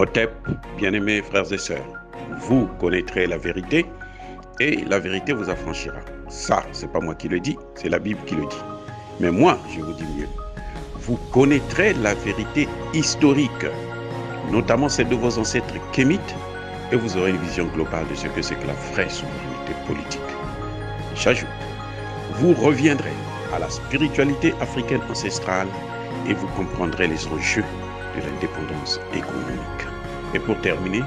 Otep, bien-aimés frères et sœurs, vous connaîtrez la vérité et la vérité vous affranchira. Ça, c'est pas moi qui le dis, c'est la Bible qui le dit. Mais moi, je vous dis mieux. Vous connaîtrez la vérité historique, notamment celle de vos ancêtres kémites, et vous aurez une vision globale de ce que c'est que la vraie souveraineté politique. J'ajoute, vous reviendrez à la spiritualité africaine ancestrale et vous comprendrez les enjeux de l'indépendance économique. Et pour terminer,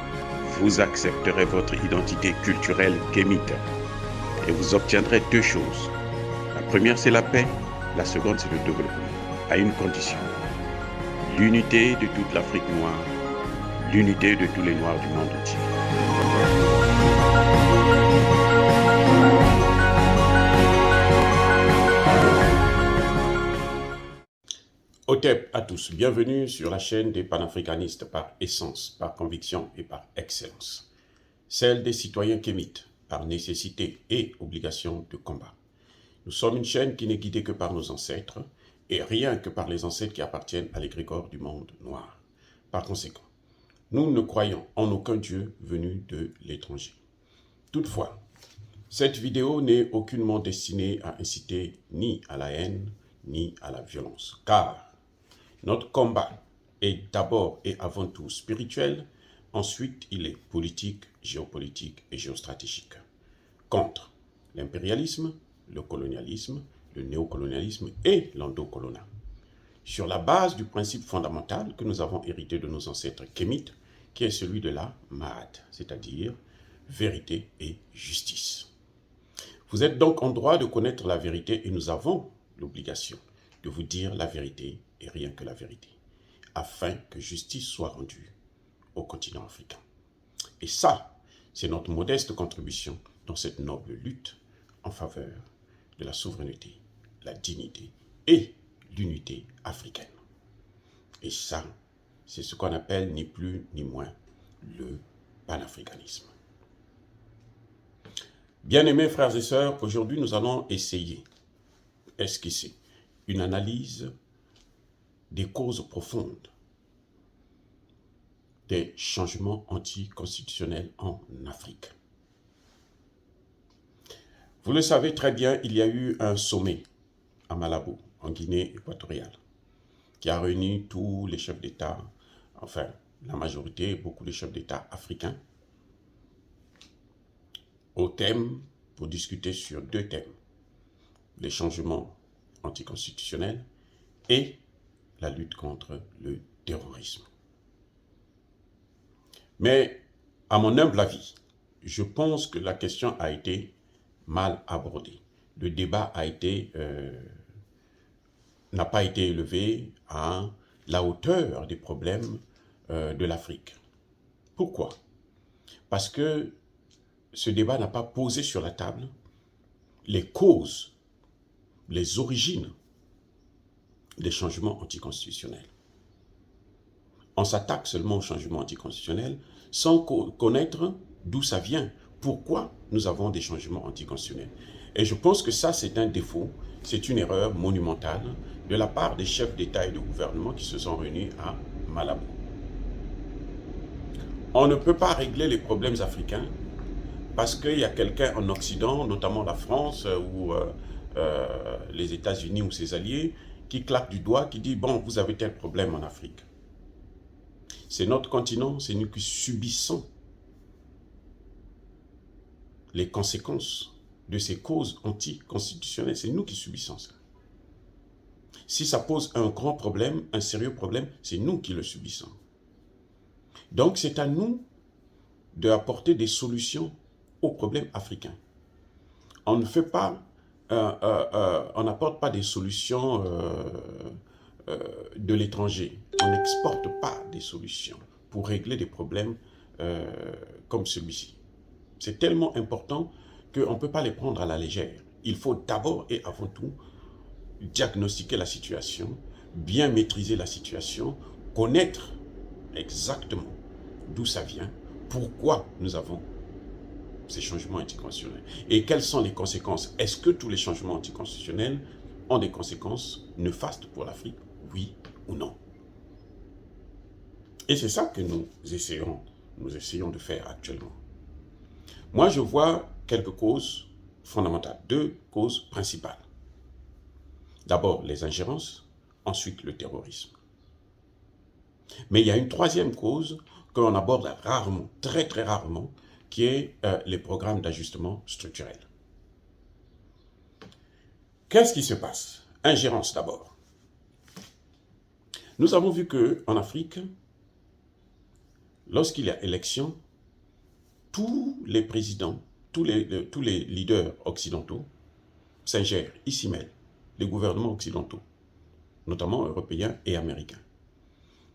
vous accepterez votre identité culturelle kémite et vous obtiendrez deux choses. La première, c'est la paix. La seconde, c'est le développement, à une condition. L'unité de toute l'Afrique noire, l'unité de tous les Noirs du monde entier. Otep à tous, bienvenue sur la chaîne des panafricanistes par essence, par conviction et par excellence. Celle des citoyens kémites, par nécessité et obligation de combat. Nous sommes une chaîne qui n'est guidée que par nos ancêtres, et rien que par les ancêtres qui appartiennent à l'égrégore du monde noir. Par conséquent, nous ne croyons en aucun Dieu venu de l'étranger. Toutefois, cette vidéo n'est aucunement destinée à inciter ni à la haine, ni à la violence, car notre combat est d'abord et avant tout spirituel, ensuite il est politique, géopolitique et géostratégique. Contre l'impérialisme, le colonialisme, le néocolonialisme et l'endocoloniat. Sur la base du principe fondamental que nous avons hérité de nos ancêtres kémites, qui est celui de la Ma'at, c'est-à-dire vérité et justice. Vous êtes donc en droit de connaître la vérité et nous avons l'obligation de vous dire la vérité et rien que la vérité, afin que justice soit rendue au continent africain. Et ça, c'est notre modeste contribution dans cette noble lutte en faveur de la souveraineté, la dignité et l'unité africaine. Et ça, c'est ce qu'on appelle ni plus ni moins le panafricanisme. Bien-aimés frères et sœurs, aujourd'hui nous allons essayer, esquisser, une analyse des causes profondes des changements anticonstitutionnels en Afrique. Vous le savez très bien, il y a eu un sommet à Malabo, en Guinée équatoriale, qui a réuni tous les chefs d'État, enfin la majorité, beaucoup de chefs d'État africains, au thème, pour discuter sur deux thèmes, les changements anticonstitutionnels et la lutte contre le terrorisme. Mais, à mon humble avis, je pense que la question a été mal abordée. Le débat n'a pas été élevé à la hauteur des problèmes de l'Afrique. Pourquoi? Parce que ce débat n'a pas posé sur la table les causes, les origines des changements anticonstitutionnels. On s'attaque seulement aux changements anticonstitutionnels sans connaître d'où ça vient, pourquoi nous avons des changements anticonstitutionnels. Et je pense que ça, c'est un défaut, c'est une erreur monumentale de la part des chefs d'État et de gouvernement qui se sont réunis à Malabo. On ne peut pas régler les problèmes africains parce qu'il y a quelqu'un en Occident, notamment la France ou les États-Unis ou ses alliés, qui claque du doigt, qui dit « bon, vous avez tel problème en Afrique ». C'est notre continent, c'est nous qui subissons les conséquences de ces causes anticonstitutionnelles. C'est nous qui subissons ça. Si ça pose un grand problème, un sérieux problème, c'est nous qui le subissons. Donc c'est à nous d'apporter des solutions aux problèmes africains. On ne fait pas, on n'apporte pas des solutions de l'étranger. On n'exporte pas des solutions pour régler des problèmes comme celui-ci. C'est tellement important qu'on ne peut pas les prendre à la légère. Il faut d'abord et avant tout diagnostiquer la situation, bien maîtriser la situation, connaître exactement d'où ça vient, pourquoi nous avons ces changements anticonstitutionnels et quelles sont les conséquences. Est-ce que tous les changements anticonstitutionnels ont des conséquences néfastes pour l'Afrique? Oui ou non? Et c'est ça que nous essayons de faire actuellement. Moi, je vois quelques causes fondamentales, deux causes principales. D'abord, les ingérences, ensuite le terrorisme. Mais il y a une troisième cause qu'on aborde rarement, très très rarement, qui est les programmes d'ajustement structurel. Qu'est-ce qui se passe? Ingérence d'abord. Nous avons vu qu'en Afrique, lorsqu'il y a élection, tous les présidents, tous les leaders occidentaux s'ingèrent, ils s'y mêlent, les gouvernements occidentaux, notamment européens et américains.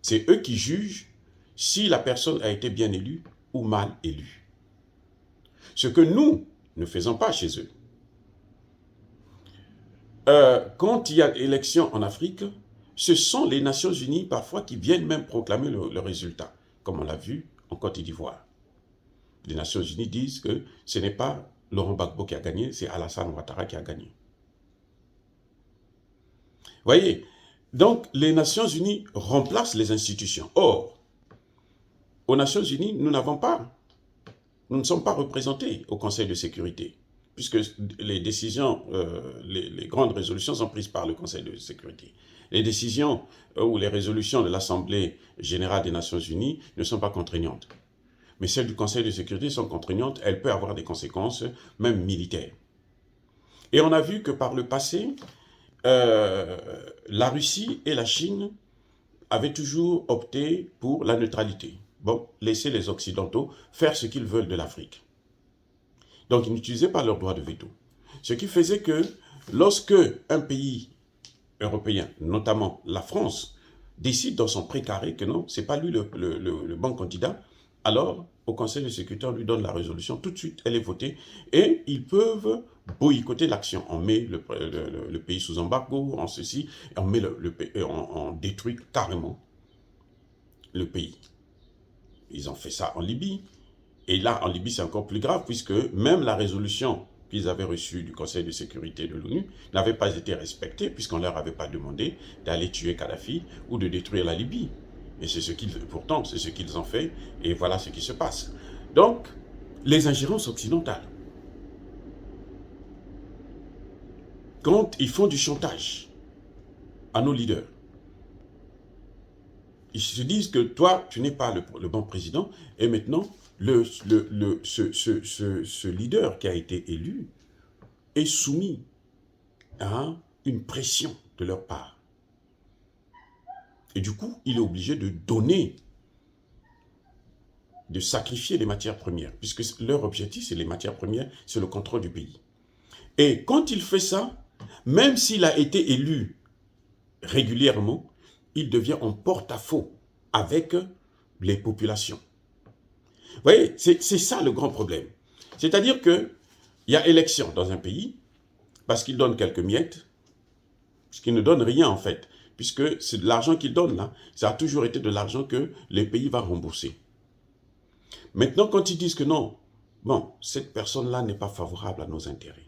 C'est eux qui jugent si la personne a été bien élue ou mal élue. Ce que nous ne faisons pas chez eux. Quand il y a élection en Afrique, ce sont les Nations Unies parfois qui viennent même proclamer le résultat, comme on l'a vu en Côte d'Ivoire. Les Nations Unies disent que ce n'est pas Laurent Gbagbo qui a gagné, c'est Alassane Ouattara qui a gagné. Voyez, donc les Nations Unies remplacent les institutions. Or, aux Nations Unies, nous ne sommes pas représentés au Conseil de sécurité, puisque les décisions, les grandes résolutions sont prises par le Conseil de sécurité. Les décisions ou les résolutions de l'Assemblée générale des Nations Unies ne sont pas contraignantes. Mais celles du Conseil de sécurité sont contraignantes, elles peuvent avoir des conséquences, même militaires. Et on a vu que par le passé, la Russie et la Chine avaient toujours opté pour la neutralité. Bon, laisser les Occidentaux faire ce qu'ils veulent de l'Afrique. Donc, ils n'utilisaient pas leur droit de veto. Ce qui faisait que lorsque un pays européen, notamment la France, décide dans son précaré que non, ce n'est pas lui le bon candidat, alors au Conseil de sécurité, on lui donne la résolution, tout de suite, elle est votée, et ils peuvent boycotter l'action. On met le pays sous embargo, on ceci, et on détruit carrément le pays. Ils ont fait ça en Libye. Et là, en Libye, c'est encore plus grave, puisque même la résolution qu'ils avaient reçue du Conseil de sécurité de l'ONU n'avait pas été respectée, puisqu'on ne leur avait pas demandé d'aller tuer Kadhafi ou de détruire la Libye. Et pourtant, c'est ce qu'ils ont fait, et voilà ce qui se passe. Donc, les ingérences occidentales, quand ils font du chantage à nos leaders, ils se disent que toi, tu n'es pas le bon président, et maintenant, ce leader qui a été élu est soumis à une pression de leur part. Et du coup, il est obligé de donner, de sacrifier les matières premières, puisque leur objectif, c'est les matières premières, c'est le contrôle du pays. Et quand il fait ça, même s'il a été élu régulièrement, il devient en porte-à-faux avec les populations. Vous voyez, c'est ça le grand problème. C'est-à-dire qu'il y a élection dans un pays, parce qu'il donne quelques miettes, parce qu'il ne donne rien en fait, puisque c'est de l'argent qu'il donne là, ça a toujours été de l'argent que les pays vont rembourser. Maintenant, quand ils disent que non, bon, cette personne-là n'est pas favorable à nos intérêts,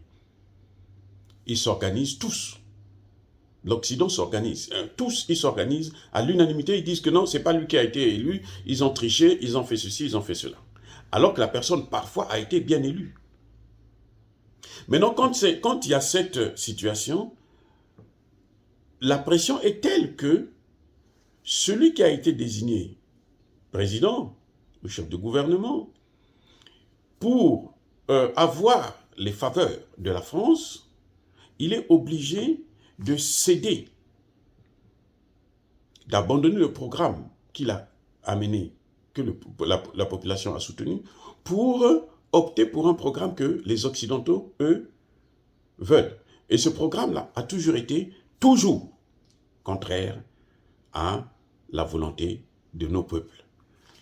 ils s'organisent tous. L'Occident s'organise. Tous, ils s'organisent. À l'unanimité, ils disent que non, ce n'est pas lui qui a été élu. Ils ont triché, ils ont fait ceci, ils ont fait cela. Alors que la personne, parfois, a été bien élue. Maintenant, quand il y a cette situation, la pression est telle que celui qui a été désigné président ou chef de gouvernement, pour avoir les faveurs de la France, il est obligé de céder, d'abandonner le programme qu'il a amené, que la population a soutenu, pour opter pour un programme que les Occidentaux, eux, veulent. Et ce programme-là a toujours été, contraire à la volonté de nos peuples,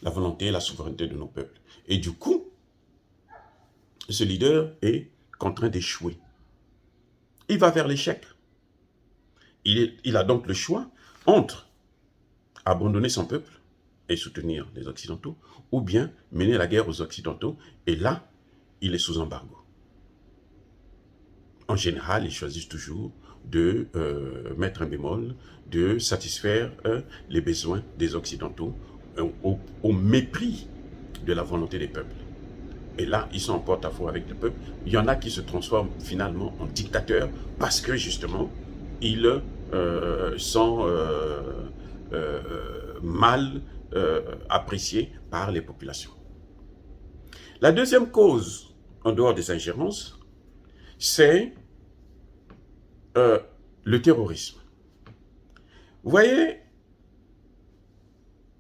la volonté et la souveraineté de nos peuples. Et du coup, ce leader est contraint d'échouer. Il va vers l'échec. Il a donc le choix entre abandonner son peuple et soutenir les Occidentaux, ou bien mener la guerre aux Occidentaux, et là, il est sous embargo. En général, ils choisissent toujours de mettre un bémol, de satisfaire les besoins des Occidentaux au mépris de la volonté des peuples. Et là, ils sont en porte-à-faux avec le peuple. Il y en a qui se transforment finalement en dictateurs parce que justement, ils sont mal appréciés par les populations. La deuxième cause, en dehors des ingérences, c'est le terrorisme. Vous voyez,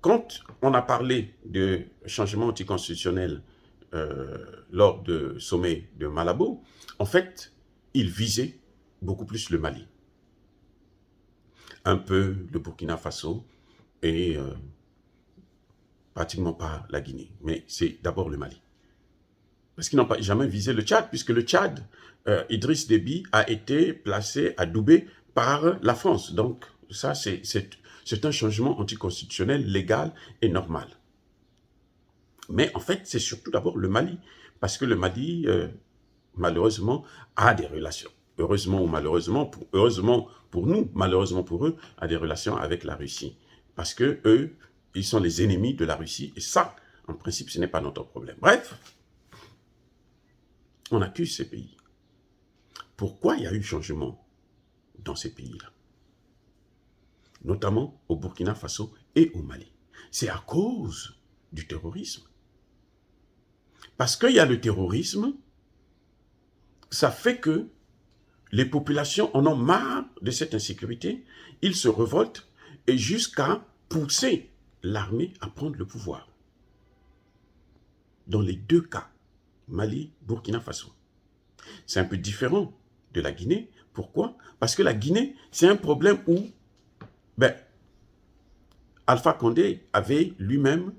quand on a parlé de changement anticonstitutionnel lors du sommet de Malabo, en fait, il visait beaucoup plus le Mali, un peu le Burkina Faso et pratiquement pas la Guinée. Mais c'est d'abord le Mali. Parce qu'ils n'ont pas jamais visé le Tchad, puisque le Tchad, Idriss Déby a été placé à Doubé par la France. Donc ça, c'est un changement anticonstitutionnel légal et normal. Mais en fait, c'est surtout d'abord le Mali, parce que le Mali, malheureusement, a des relations. Heureusement ou malheureusement, heureusement pour nous, malheureusement pour eux, a des relations avec la Russie. Parce que eux, ils sont les ennemis de la Russie. Et ça, en principe, ce n'est pas notre problème. Bref, on accuse ces pays. Pourquoi il y a eu changement dans ces pays-là? Notamment au Burkina Faso et au Mali. C'est à cause du terrorisme. Parce qu'il y a le terrorisme, ça fait que les populations en ont marre de cette insécurité, ils se révoltent et jusqu'à pousser l'armée à prendre le pouvoir. Dans les deux cas, Mali, Burkina Faso. C'est un peu différent de la Guinée. Pourquoi? Parce que la Guinée, c'est un problème où Alpha Condé avait lui-même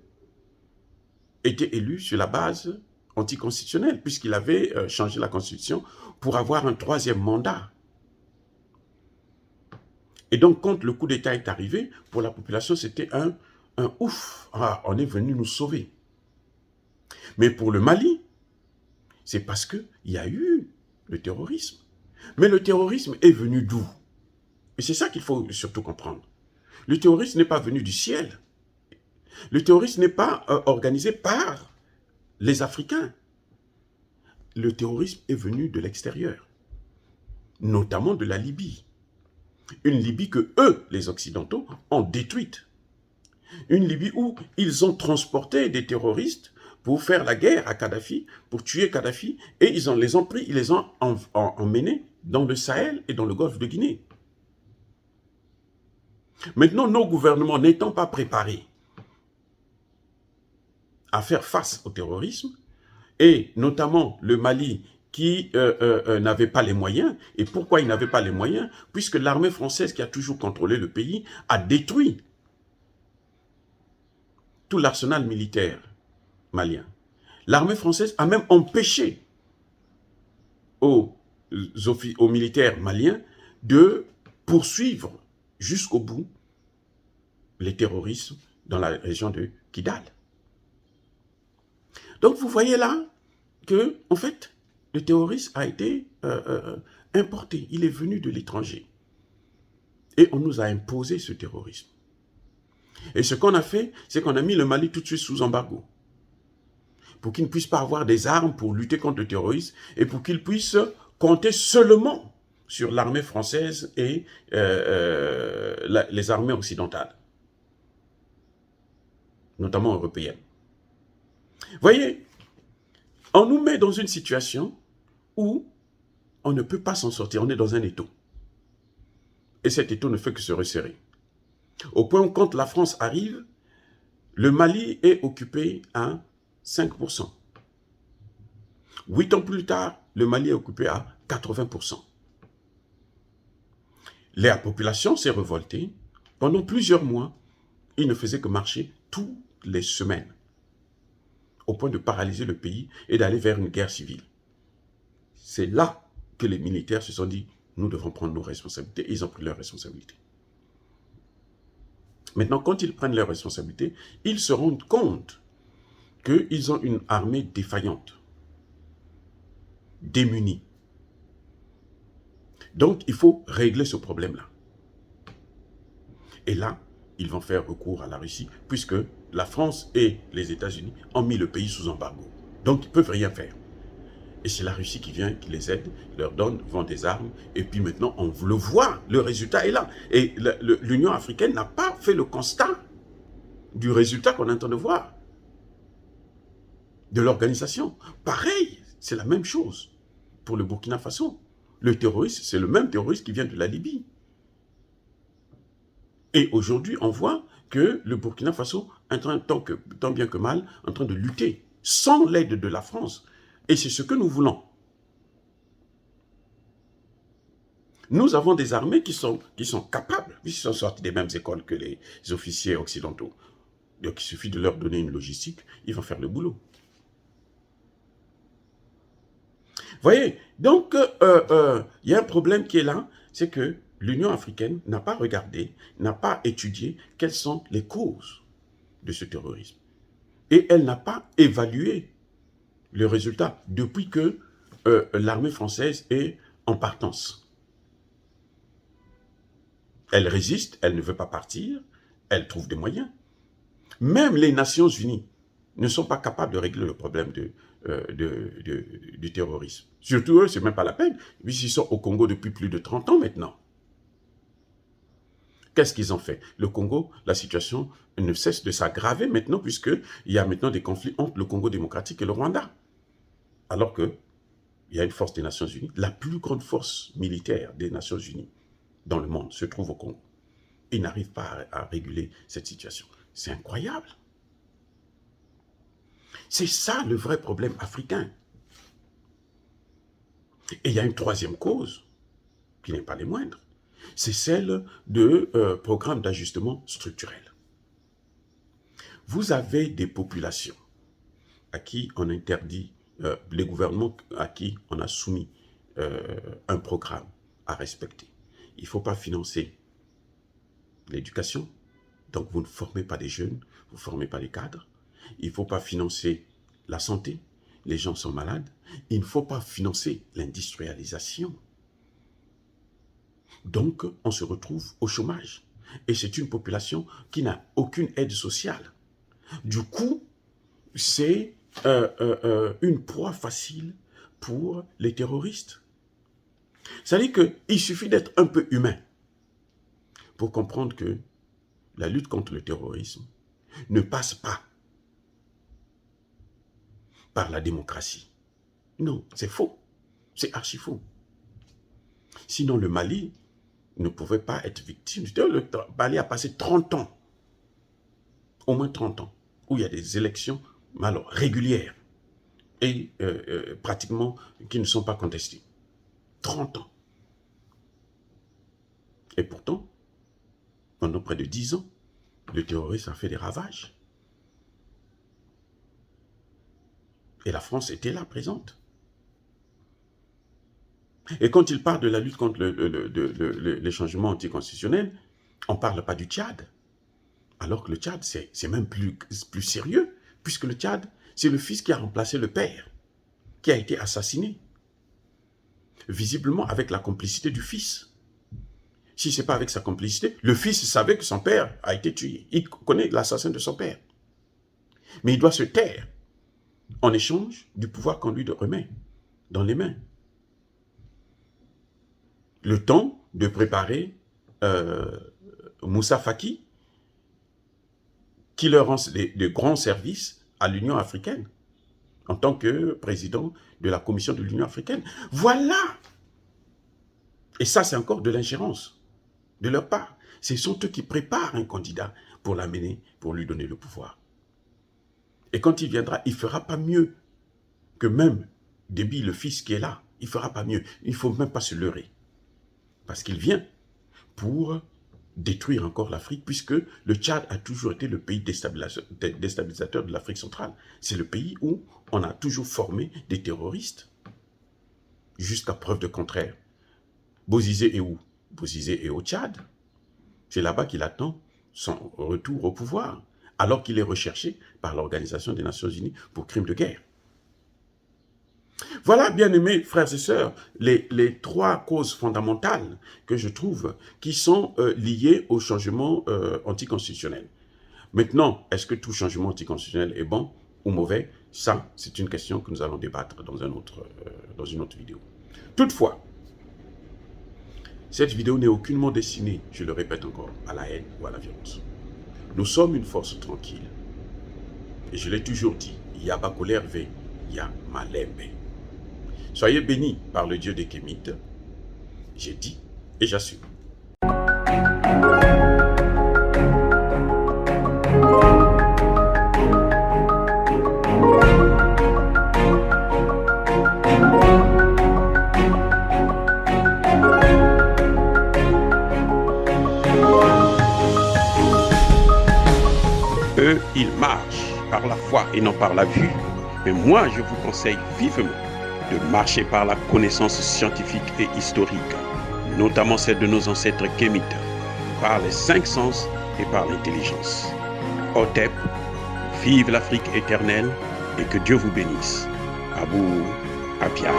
été élu sur la base anticonstitutionnelle, puisqu'il avait changé la constitution pour avoir un troisième mandat. Et donc, quand le coup d'État est arrivé, pour la population, c'était un ouf. Ah, on est venu nous sauver. Mais pour le Mali, c'est parce qu'il y a eu le terrorisme. Mais le terrorisme est venu d'où? Et c'est ça qu'il faut surtout comprendre. Le terrorisme n'est pas venu du ciel. Le terrorisme n'est pas organisé par les Africains. Le terrorisme est venu de l'extérieur, notamment de la Libye. Une Libye que eux, les Occidentaux, ont détruite. Une Libye où ils ont transporté des terroristes pour faire la guerre à Kadhafi, pour tuer Kadhafi, et ils les ont pris, ils les ont emmenés dans le Sahel et dans le golfe de Guinée. Maintenant, nos gouvernements n'étant pas préparés à faire face au terrorisme, et notamment le Mali qui n'avait pas les moyens. Et pourquoi il n'avait pas les moyens? Puisque l'armée française qui a toujours contrôlé le pays a détruit tout l'arsenal militaire malien. L'armée française a même empêché aux militaires maliens de poursuivre jusqu'au bout les terroristes dans la région de Kidal. Donc vous voyez là que, en fait, le terrorisme a été importé. Il est venu de l'étranger. Et on nous a imposé ce terrorisme. Et ce qu'on a fait, c'est qu'on a mis le Mali tout de suite sous embargo. Pour qu'il ne puisse pas avoir des armes pour lutter contre le terrorisme et pour qu'il puisse compter seulement sur l'armée française et les armées occidentales, notamment européennes. Voyez, on nous met dans une situation où on ne peut pas s'en sortir, on est dans un étau. Et cet étau ne fait que se resserrer. Au point où quand la France arrive, le Mali est occupé à 5%. 8 ans plus tard, le Mali est occupé à 80%. La population s'est révoltée. Pendant plusieurs mois, il ne faisait que marcher toutes les semaines, au point de paralyser le pays et d'aller vers une guerre civile. C'est là que les militaires se sont dit, nous devons prendre nos responsabilités, et ils ont pris leurs responsabilités. Maintenant, quand ils prennent leurs responsabilités, ils se rendent compte qu'ils ont une armée défaillante, démunie. Donc, il faut régler ce problème-là. Et là, ils vont faire recours à la Russie, puisque la France et les États-Unis ont mis le pays sous embargo. Donc, ils ne peuvent rien faire. Et c'est la Russie qui vient, qui les aide, leur donne, vend des armes, et puis maintenant, on le voit, le résultat est là. Et l'Union africaine n'a pas fait le constat du résultat qu'on est en train de voir, de l'organisation. Pareil, c'est la même chose pour le Burkina Faso. Le terroriste, c'est le même terroriste qui vient de la Libye. Et aujourd'hui, on voit que le Burkina Faso est tant bien que mal en train de lutter sans l'aide de la France. Et c'est ce que nous voulons. Nous avons des armées qui sont capables, puisqu'ils sont sortis des mêmes écoles que les officiers occidentaux. Donc il suffit de leur donner une logistique, ils vont faire le boulot. Vous voyez, donc il y a un problème qui est là, c'est que l'Union africaine n'a pas regardé, n'a pas étudié quelles sont les causes de ce terrorisme. Et elle n'a pas évalué le résultat depuis que l'armée française est en partance. Elle résiste, elle ne veut pas partir, elle trouve des moyens. Même les Nations Unies ne sont pas capables de régler le problème du terrorisme. Surtout eux, ce n'est même pas la peine, puisqu'ils sont au Congo depuis plus de 30 ans maintenant. Qu'est-ce qu'ils ont fait? Le Congo, la situation ne cesse de s'aggraver maintenant, puisqu'il y a maintenant des conflits entre le Congo démocratique et le Rwanda. Alors qu'il y a une force des Nations Unies, la plus grande force militaire des Nations Unies dans le monde se trouve au Congo. Ils n'arrivent pas à réguler cette situation. C'est incroyable. C'est ça le vrai problème africain. Et il y a une troisième cause, qui n'est pas les moindres, c'est celle de programmes d'ajustement structurel. Vous avez des populations à qui on interdit, les gouvernements à qui on a soumis un programme à respecter. Il ne faut pas financer l'éducation, donc vous ne formez pas des jeunes, vous ne formez pas les cadres. Il ne faut pas financer la santé, les gens sont malades. Il ne faut pas financer l'industrialisation. Donc, on se retrouve au chômage. Et c'est une population qui n'a aucune aide sociale. Du coup, c'est une proie facile pour les terroristes. C'est-à-dire qu'il suffit d'être un peu humain pour comprendre que la lutte contre le terrorisme ne passe pas par la démocratie. Non, c'est faux. C'est archi faux. Sinon, le Mali ne pouvait pas être victime. Le Mali a passé 30 ans, au moins 30 ans, où il y a des élections alors, régulières et pratiquement qui ne sont pas contestées. 30 ans. Et pourtant, pendant près de 10 ans, le terrorisme a fait des ravages. Et la France était là, présente. Et quand il parle de la lutte contre les changements anticonstitutionnels, on ne parle pas du Tchad. Alors que le Tchad, c'est même plus sérieux, puisque le Tchad, c'est le fils qui a remplacé le père, qui a été assassiné. Visiblement avec la complicité du fils. Si ce n'est pas avec sa complicité, le fils savait que son père a été tué. Il connaît l'assassin de son père. Mais il doit se taire en échange du pouvoir qu'on lui remet dans les mains. Le temps de préparer Moussa Faki, qui leur rend de grands services à l'Union africaine, en tant que président de la Commission de l'Union africaine. Voilà! Et ça, c'est encore de l'ingérence de leur part. Ce sont eux qui préparent un candidat pour l'amener, pour lui donner le pouvoir. Et quand il viendra, il ne fera pas mieux que même Déby, le fils qui est là. Il ne fera pas mieux. Il ne faut même pas se leurrer. Parce qu'il vient pour détruire encore l'Afrique, puisque le Tchad a toujours été le pays déstabilisateur de l'Afrique centrale. C'est le pays où on a toujours formé des terroristes, jusqu'à preuve de contraire. Bozizé est où? Bozizé est au Tchad. C'est là-bas qu'il attend son retour au pouvoir, alors qu'il est recherché par l'Organisation des Nations Unies pour crimes de guerre. Voilà, bien-aimés frères et sœurs, les trois causes fondamentales que je trouve qui sont liées au changement anticonstitutionnel. Maintenant, est-ce que tout changement anticonstitutionnel est bon ou mauvais? Ça, c'est une question que nous allons débattre dans une autre vidéo. Toutefois, cette vidéo n'est aucunement destinée, je le répète encore, à la haine ou à la violence. Nous sommes une force tranquille. Et je l'ai toujours dit, il y a Bakolerve, il y a Malembe. Soyez bénis par le Dieu des Kémites. J'ai dit et j'assume. Eux, ils marchent par la foi et non par la vue. Mais moi, je vous conseille vivement de marcher par la connaissance scientifique et historique, notamment celle de nos ancêtres kémites, par les 5 sens et par l'intelligence. Otep, vive l'Afrique éternelle et que Dieu vous bénisse. Abou Apia.